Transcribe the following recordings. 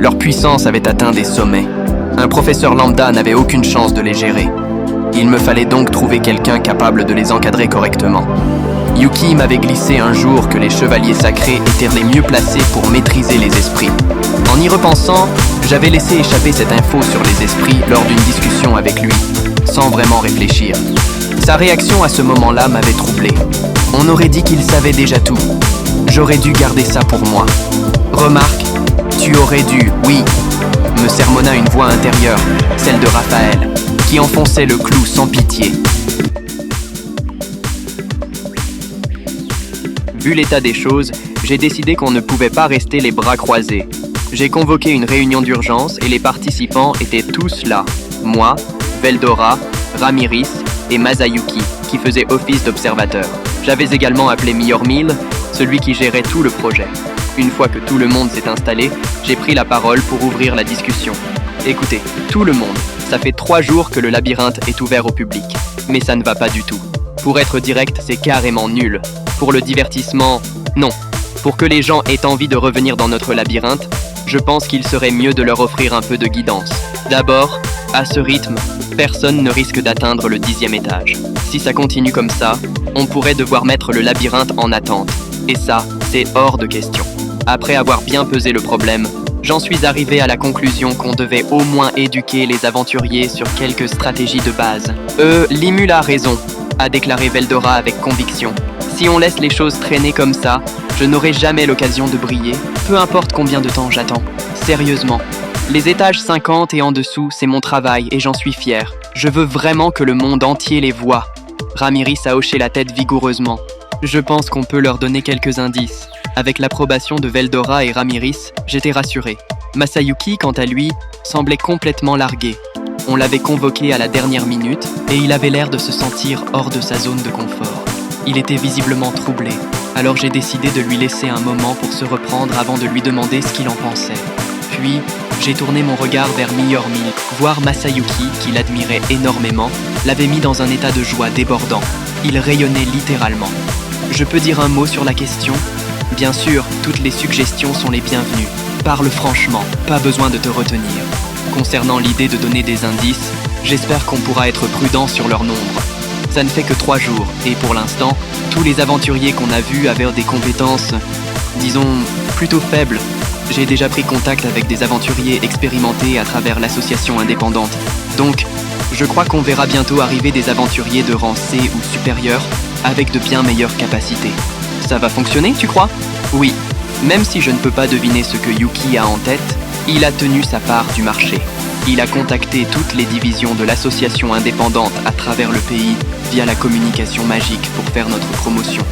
Leur puissance avait atteint des sommets. Un professeur lambda n'avait aucune chance de les gérer. Il me fallait donc trouver quelqu'un capable de les encadrer correctement. Yuki m'avait glissé un jour que les chevaliers sacrés étaient les mieux placés pour maîtriser les esprits. En y repensant, j'avais laissé échapper cette info sur les esprits lors d'une discussion avec lui, sans vraiment réfléchir. Sa réaction à ce moment-là m'avait troublé. On aurait dit qu'il savait déjà tout. J'aurais dû garder ça pour moi. Remarque, tu aurais dû, oui, me sermonna une voix intérieure, celle de Raphaël, qui enfonçait le clou sans pitié. Vu l'état des choses, j'ai décidé qu'on ne pouvait pas rester les bras croisés. J'ai convoqué une réunion d'urgence et les participants étaient tous là. Moi, Veldora, Ramiris et Masayuki, qui faisaient office d'observateur. J'avais également appelé Mjolnir, celui qui gérait tout le projet. Une fois que tout le monde s'est installé, j'ai pris la parole pour ouvrir la discussion. Écoutez, tout le monde, ça fait 3 jours que le labyrinthe est ouvert au public. Mais ça ne va pas du tout. Pour être direct, c'est carrément nul. Pour le divertissement, non. Pour que les gens aient envie de revenir dans notre labyrinthe, je pense qu'il serait mieux de leur offrir un peu de guidance. D'abord, à ce rythme, personne ne risque d'atteindre le 10e étage. Si ça continue comme ça, on pourrait devoir mettre le labyrinthe en attente. Et ça, c'est hors de question. Après avoir bien pesé le problème, j'en suis arrivé à la conclusion qu'on devait au moins éduquer les aventuriers sur quelques stratégies de base. Limul a raison, a déclaré Veldora avec conviction. Si on laisse les choses traîner comme ça, je n'aurai jamais l'occasion de briller, peu importe combien de temps j'attends. Sérieusement. Les étages 50 et en dessous, c'est mon travail et j'en suis fier. Je veux vraiment que le monde entier les voie. Ramiris a hoché la tête vigoureusement. Je pense qu'on peut leur donner quelques indices. Avec l'approbation de Veldora et Ramiris, j'étais rassuré. Masayuki, quant à lui, semblait complètement largué. On l'avait convoqué à la dernière minute et il avait l'air de se sentir hors de sa zone de confort. Il était visiblement troublé, alors j'ai décidé de lui laisser un moment pour se reprendre avant de lui demander ce qu'il en pensait. Puis, j'ai tourné mon regard vers Mjolnir. Voir Masayuki, qui l'admirait énormément, l'avait mis dans un état de joie débordant. Il rayonnait littéralement. Je peux dire un mot sur la question ? Bien sûr, toutes les suggestions sont les bienvenues. Parle franchement, pas besoin de te retenir. Concernant l'idée de donner des indices, j'espère qu'on pourra être prudent sur leur nombre. Ça ne fait que 3 jours, et pour l'instant, tous les aventuriers qu'on a vus avaient des compétences, disons, plutôt faibles. J'ai déjà pris contact avec des aventuriers expérimentés à travers l'association indépendante. Donc, je crois qu'on verra bientôt arriver des aventuriers de rang C ou supérieur, avec de bien meilleures capacités. Ça va fonctionner, tu crois ? Oui. Même si je ne peux pas deviner ce que Yuki a en tête, il a tenu sa part du marché. Il a contacté toutes les divisions de l'association indépendante à travers le pays via la communication magique pour faire notre promotion.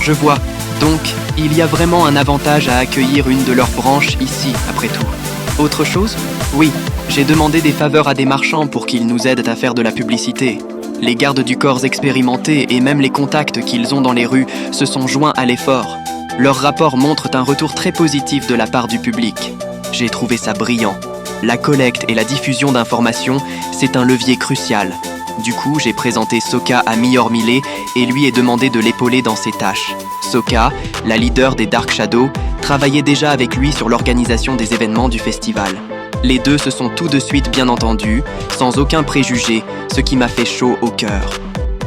Je vois. Donc, il y a vraiment un avantage à accueillir une de leurs branches ici, après tout. Autre chose ? Oui, j'ai demandé des faveurs à des marchands pour qu'ils nous aident à faire de la publicité. Les gardes du corps expérimentés et même les contacts qu'ils ont dans les rues se sont joints à l'effort. Leurs rapports montrent un retour très positif de la part du public. J'ai trouvé ça brillant. La collecte et la diffusion d'informations, c'est un levier crucial. Du coup, j'ai présenté Soka à Mjolnir et lui ai demandé de l'épauler dans ses tâches. Soka, la leader des Dark Shadows, travaillait déjà avec lui sur l'organisation des événements du festival. Les deux se sont tout de suite bien entendus, sans aucun préjugé, ce qui m'a fait chaud au cœur.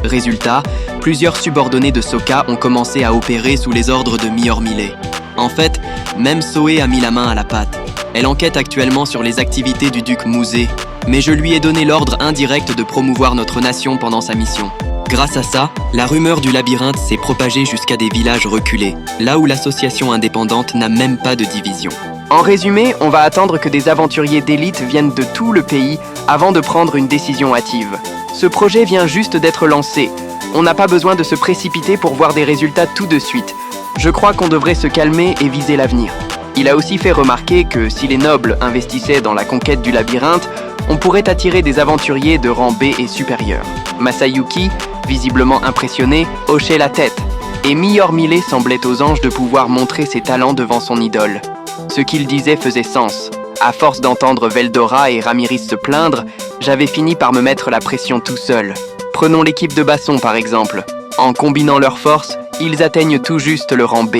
Résultat, plusieurs subordonnés de Soka ont commencé à opérer sous les ordres de Mjolnir. En fait, même Soe a mis la main à la pâte. Elle enquête actuellement sur les activités du duc Musé, mais je lui ai donné l'ordre indirect de promouvoir notre nation pendant sa mission. Grâce à ça, la rumeur du labyrinthe s'est propagée jusqu'à des villages reculés, là où l'association indépendante n'a même pas de division. En résumé, on va attendre que des aventuriers d'élite viennent de tout le pays avant de prendre une décision hâtive. Ce projet vient juste d'être lancé. On n'a pas besoin de se précipiter pour voir des résultats tout de suite. Je crois qu'on devrait se calmer et viser l'avenir. Il a aussi fait remarquer que si les nobles investissaient dans la conquête du labyrinthe, on pourrait attirer des aventuriers de rang B et supérieur. Masayuki, visiblement impressionné, hochait la tête. Et Mjolnir semblait aux anges de pouvoir montrer ses talents devant son idole. Ce qu'il disait faisait sens. À force d'entendre Veldora et Ramiris se plaindre, j'avais fini par me mettre la pression tout seul. Prenons l'équipe de Basson par exemple. En combinant leurs forces, ils atteignent tout juste le rang B.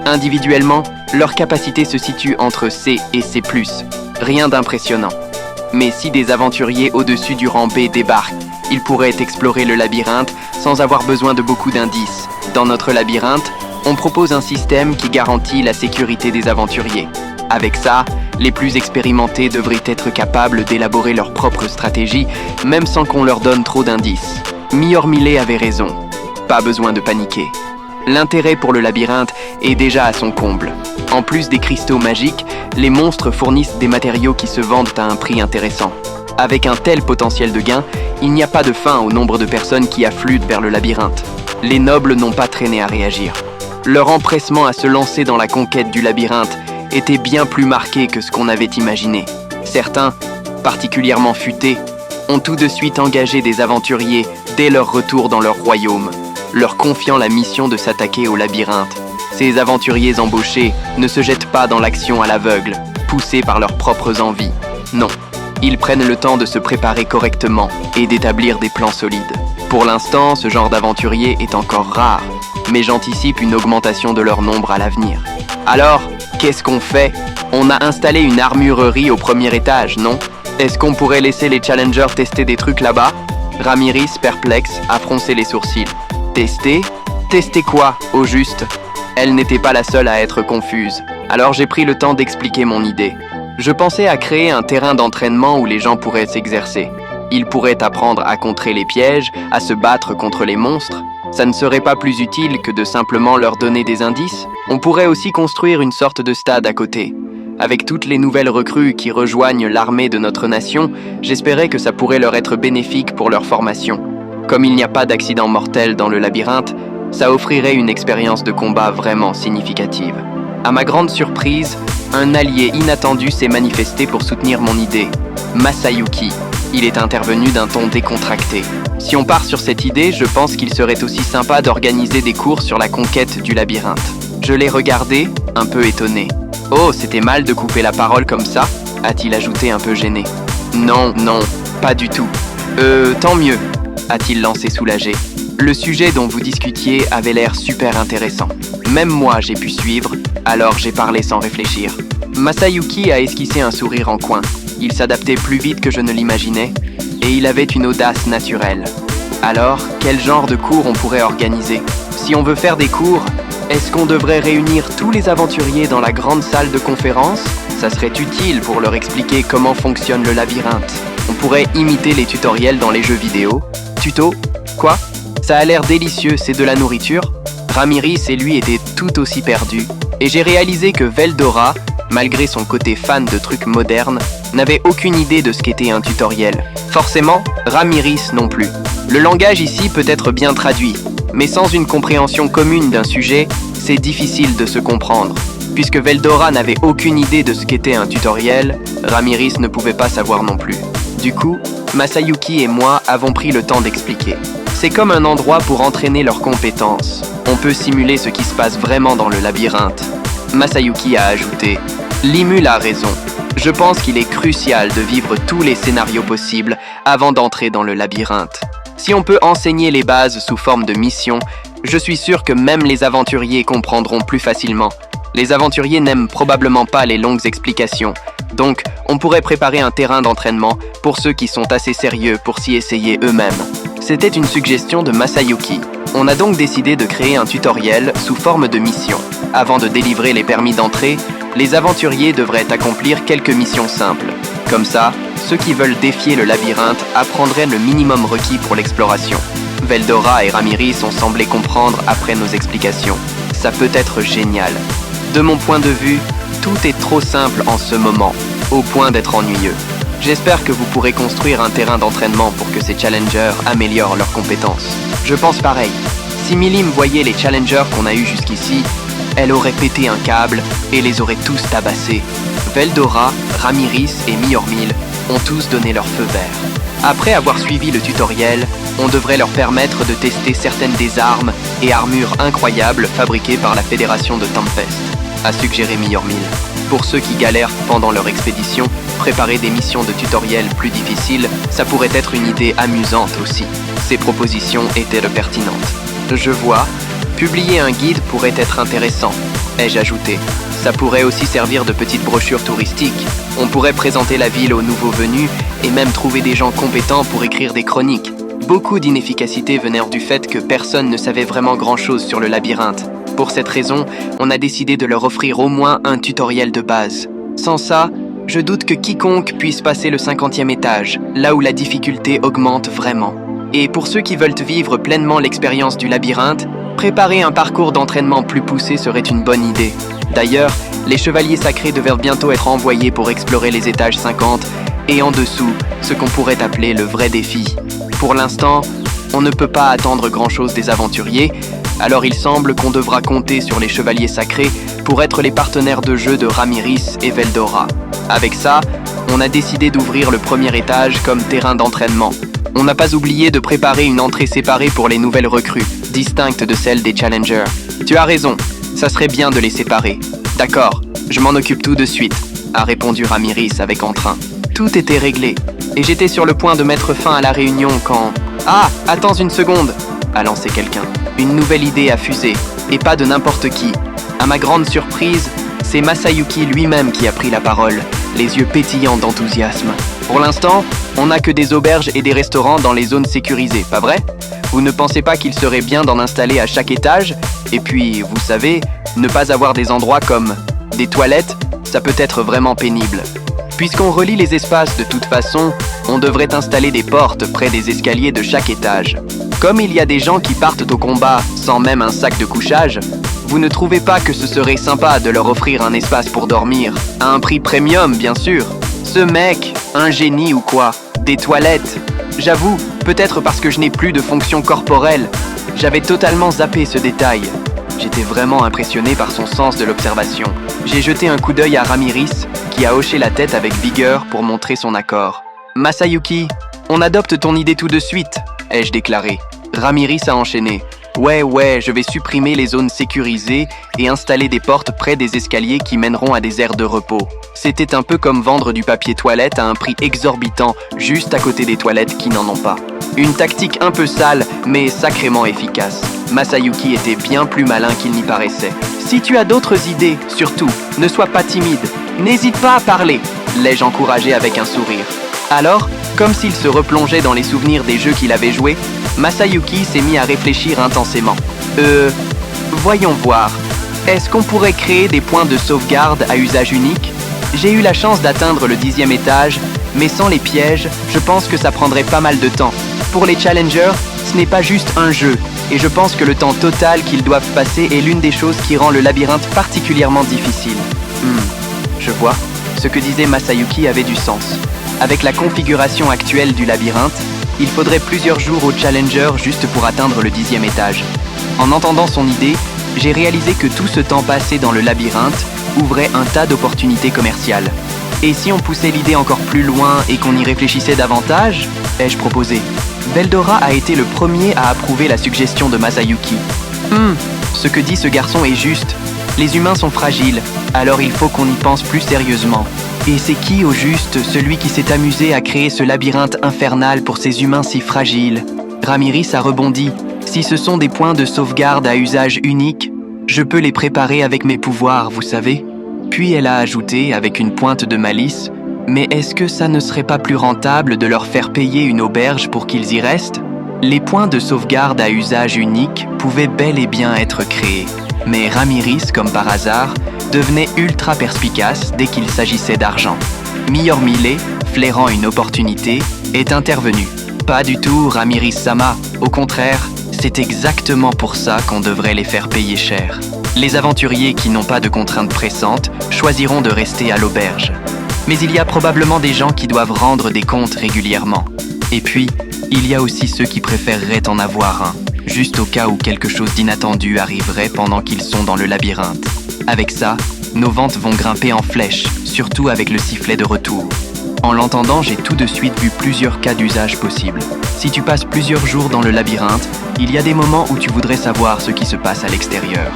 Individuellement, Leur capacité se situe entre C et C+, rien d'impressionnant. Mais si des aventuriers au-dessus du rang B débarquent, ils pourraient explorer le labyrinthe sans avoir besoin de beaucoup d'indices. Dans notre labyrinthe, on propose un système qui garantit la sécurité des aventuriers. Avec ça, les plus expérimentés devraient être capables d'élaborer leur propre stratégie, même sans qu'on leur donne trop d'indices. Miormile avait raison. Pas besoin de paniquer. L'intérêt pour le labyrinthe est déjà à son comble. En plus des cristaux magiques, les monstres fournissent des matériaux qui se vendent à un prix intéressant. Avec un tel potentiel de gain, il n'y a pas de fin au nombre de personnes qui affluent vers le labyrinthe. Les nobles n'ont pas traîné à réagir. Leur empressement à se lancer dans la conquête du labyrinthe était bien plus marqué que ce qu'on avait imaginé. Certains, particulièrement futés, ont tout de suite engagé des aventuriers dès leur retour dans leur royaume, leur confiant la mission de s'attaquer au labyrinthe. Ces aventuriers embauchés ne se jettent pas dans l'action à l'aveugle, poussés par leurs propres envies. Non, ils prennent le temps de se préparer correctement et d'établir des plans solides. Pour l'instant, ce genre d'aventurier est encore rare, mais j'anticipe une augmentation de leur nombre à l'avenir. Alors, qu'est-ce qu'on fait? On a installé une armurerie au premier étage, non? Est-ce qu'on pourrait laisser les challengers tester des trucs là-bas? Ramiris, perplexe, a froncé les sourcils. Tester? Tester quoi, au juste? Elle n'était pas la seule à être confuse, alors j'ai pris le temps d'expliquer mon idée. Je pensais à créer un terrain d'entraînement où les gens pourraient s'exercer. Ils pourraient apprendre à contrer les pièges, à se battre contre les monstres. Ça ne serait pas plus utile que de simplement leur donner des indices? On pourrait aussi construire une sorte de stade à côté. Avec toutes les nouvelles recrues qui rejoignent l'armée de notre nation, j'espérais que ça pourrait leur être bénéfique pour leur formation. Comme il n'y a pas d'accident mortel dans le labyrinthe, ça offrirait une expérience de combat vraiment significative. À ma grande surprise, un allié inattendu s'est manifesté pour soutenir mon idée. Masayuki. Il est intervenu d'un ton décontracté. Si on part sur cette idée, je pense qu'il serait aussi sympa d'organiser des cours sur la conquête du labyrinthe. Je l'ai regardé, un peu étonné. « Oh, c'était mal de couper la parole comme ça ?» a-t-il ajouté un peu gêné. « Non, pas du tout. Tant mieux » a-t-il lancé soulagé. Le sujet dont vous discutiez avait l'air super intéressant. Même moi, j'ai pu suivre, alors j'ai parlé sans réfléchir. Masayuki a esquissé un sourire en coin. Il s'adaptait plus vite que je ne l'imaginais, et il avait une audace naturelle. Alors, quel genre de cours on pourrait organiser? Si on veut faire des cours, est-ce qu'on devrait réunir tous les aventuriers dans la grande salle de conférence? Ça serait utile pour leur expliquer comment fonctionne le labyrinthe. On pourrait imiter les tutoriels dans les jeux vidéo. Tuto? Quoi? Ça a l'air délicieux, c'est de la nourriture? Ramiris et lui étaient tout aussi perdus, et j'ai réalisé que Veldora, malgré son côté fan de trucs modernes, n'avait aucune idée de ce qu'était un tutoriel. Forcément, Ramiris non plus. Le langage ici peut être bien traduit, mais sans une compréhension commune d'un sujet, c'est difficile de se comprendre. Puisque Veldora n'avait aucune idée de ce qu'était un tutoriel, Ramiris ne pouvait pas savoir non plus. Du coup, Masayuki et moi avons pris le temps d'expliquer. C'est comme un endroit pour entraîner leurs compétences. On peut simuler ce qui se passe vraiment dans le labyrinthe. Masayuki a ajouté « Limul a raison. Je pense qu'il est crucial de vivre tous les scénarios possibles avant d'entrer dans le labyrinthe. Si on peut enseigner les bases sous forme de mission, je suis sûr que même les aventuriers comprendront plus facilement. Les aventuriers n'aiment probablement pas les longues explications, donc on pourrait préparer un terrain d'entraînement pour ceux qui sont assez sérieux pour s'y essayer eux-mêmes. » C'était une suggestion de Masayuki. On a donc décidé de créer un tutoriel sous forme de mission. Avant de délivrer les permis d'entrée, les aventuriers devraient accomplir quelques missions simples. Comme ça, ceux qui veulent défier le labyrinthe apprendraient le minimum requis pour l'exploration. Veldora et Ramiris ont semblé comprendre après nos explications. Ça peut être génial. De mon point de vue, tout est trop simple en ce moment, au point d'être ennuyeux. J'espère que vous pourrez construire un terrain d'entraînement pour que ces challengers améliorent leurs compétences. Je pense pareil. Si Milim voyait les challengers qu'on a eus jusqu'ici, elle aurait pété un câble et les aurait tous tabassés. Veldora, Ramiris et Miormile ont tous donné leur feu vert. Après avoir suivi le tutoriel, on devrait leur permettre de tester certaines des armes et armures incroyables fabriquées par la Fédération de Tempest, a suggéré Miormile. Pour ceux qui galèrent pendant leur expédition, préparer des missions de tutoriel plus difficiles, ça pourrait être une idée amusante aussi. Ces propositions étaient pertinentes. Je vois, Publier un guide pourrait être intéressant, ai-je ajouté. Ça pourrait aussi servir de petite brochure touristique. On pourrait présenter la ville aux nouveaux venus et même trouver des gens compétents pour écrire des chroniques. Beaucoup d'inefficacité venait du fait que personne ne savait vraiment grand-chose sur le labyrinthe. Pour cette raison, on a décidé de leur offrir au moins un tutoriel de base. Sans ça, je doute que quiconque puisse passer le 50e étage, là où la difficulté augmente vraiment. Et pour ceux qui veulent vivre pleinement l'expérience du labyrinthe, préparer un parcours d'entraînement plus poussé serait une bonne idée. D'ailleurs, les chevaliers sacrés devraient bientôt être envoyés pour explorer les étages 50 et en dessous, ce qu'on pourrait appeler le vrai défi. Pour l'instant, on ne peut pas attendre grand-chose des aventuriers, alors il semble qu'on devra compter sur les chevaliers sacrés pour être les partenaires de jeu de Ramiris et Veldora. Avec ça, on a décidé d'ouvrir le premier étage comme terrain d'entraînement. On n'a pas oublié de préparer une entrée séparée pour les nouvelles recrues, distincte de celle des challengers. Tu as raison, ça serait bien de les séparer. D'accord, je m'en occupe tout de suite, a répondu Ramiris avec entrain. Tout était réglé, et j'étais sur le point de mettre fin à la réunion quand... Ah, attends une seconde, a lancé quelqu'un. Une nouvelle idée a fusé, et pas de n'importe qui. À ma grande surprise, c'est Masayuki lui-même qui a pris la parole, les yeux pétillants d'enthousiasme. Pour l'instant, on n'a que des auberges et des restaurants dans les zones sécurisées, pas vrai? Vous ne pensez pas qu'il serait bien d'en installer à chaque étage? Et puis, vous savez, ne pas avoir des endroits comme des toilettes, ça peut être vraiment pénible. Puisqu'on relie les espaces de toute façon, on devrait installer des portes près des escaliers de chaque étage. Comme il y a des gens qui partent au combat sans même un sac de couchage, vous ne trouvez pas que ce serait sympa de leur offrir un espace pour dormir, à un prix premium bien sûr? Ce mec, un génie ou quoi? Des toilettes? J'avoue, peut-être parce que je n'ai plus de fonction corporelle, j'avais totalement zappé ce détail. J'étais vraiment impressionné par son sens de l'observation. J'ai jeté un coup d'œil à Ramiris, qui a hoché la tête avec vigueur pour montrer son accord. Masayuki, on adopte ton idée tout de suite, ai-je déclaré. Ramiris a enchaîné. Ouais, je vais supprimer les zones sécurisées et installer des portes près des escaliers qui mèneront à des aires de repos. C'était un peu comme vendre du papier toilette à un prix exorbitant, juste à côté des toilettes qui n'en ont pas. Une tactique un peu sale, mais sacrément efficace. Masayuki était bien plus malin qu'il n'y paraissait. Si tu as d'autres idées, surtout, ne sois pas timide. N'hésite pas à parler, l'ai-je encouragé avec un sourire. Alors, comme s'il se replongeait dans les souvenirs des jeux qu'il avait joués, Masayuki s'est mis à réfléchir intensément. Voyons voir. Est-ce qu'on pourrait créer des points de sauvegarde à usage unique? J'ai eu la chance d'atteindre le 10e étage, mais sans les pièges, je pense que ça prendrait pas mal de temps. Pour les challengers, ce n'est pas juste un jeu, et je pense que le temps total qu'ils doivent passer est l'une des choses qui rend le labyrinthe particulièrement difficile. Je vois. Ce que disait Masayuki avait du sens. Avec la configuration actuelle du labyrinthe, il faudrait plusieurs jours aux challengers juste pour atteindre le 10e étage. En entendant son idée, j'ai réalisé que tout ce temps passé dans le labyrinthe ouvrait un tas d'opportunités commerciales. Et si on poussait l'idée encore plus loin et qu'on y réfléchissait davantage, ai-je proposé. Veldora a été le premier à approuver la suggestion de Masayuki. Ce que dit ce garçon est juste. Les humains sont fragiles, alors il faut qu'on y pense plus sérieusement. Et c'est qui, au juste, celui qui s'est amusé à créer ce labyrinthe infernal pour ces humains si fragiles? Ramiris a rebondi. Si ce sont des points de sauvegarde à usage unique, je peux les préparer avec mes pouvoirs, vous savez. Puis elle a ajouté, avec une pointe de malice, « Mais est-ce que ça ne serait pas plus rentable de leur faire payer une auberge pour qu'ils y restent ?» Les points de sauvegarde à usage unique pouvaient bel et bien être créés. Mais Ramiris, comme par hasard, devenait ultra perspicace dès qu'il s'agissait d'argent. Miyormile, flairant une opportunité, est intervenu. Pas du tout, Ramiris-sama. Au contraire, c'est exactement pour ça qu'on devrait les faire payer cher. Les aventuriers qui n'ont pas de contraintes pressantes choisiront de rester à l'auberge. Mais il y a probablement des gens qui doivent rendre des comptes régulièrement. Et puis, il y a aussi ceux qui préféreraient en avoir un, juste au cas où quelque chose d'inattendu arriverait pendant qu'ils sont dans le labyrinthe. Avec ça, nos ventes vont grimper en flèche, surtout avec le sifflet de retour. En l'entendant, j'ai tout de suite vu plusieurs cas d'usage possibles. Si tu passes plusieurs jours dans le labyrinthe, il y a des moments où tu voudrais savoir ce qui se passe à l'extérieur.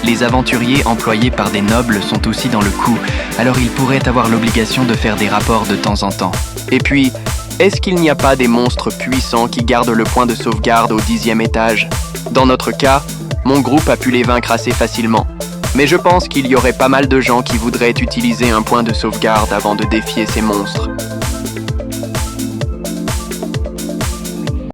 Les aventuriers employés par des nobles sont aussi dans le coup, alors ils pourraient avoir l'obligation de faire des rapports de temps en temps. Et puis, est-ce qu'il n'y a pas des monstres puissants qui gardent le point de sauvegarde au 10e étage? Dans notre cas, Mon groupe a pu les vaincre assez facilement. Mais je pense qu'il y aurait pas mal de gens qui voudraient utiliser un point de sauvegarde avant de défier ces monstres.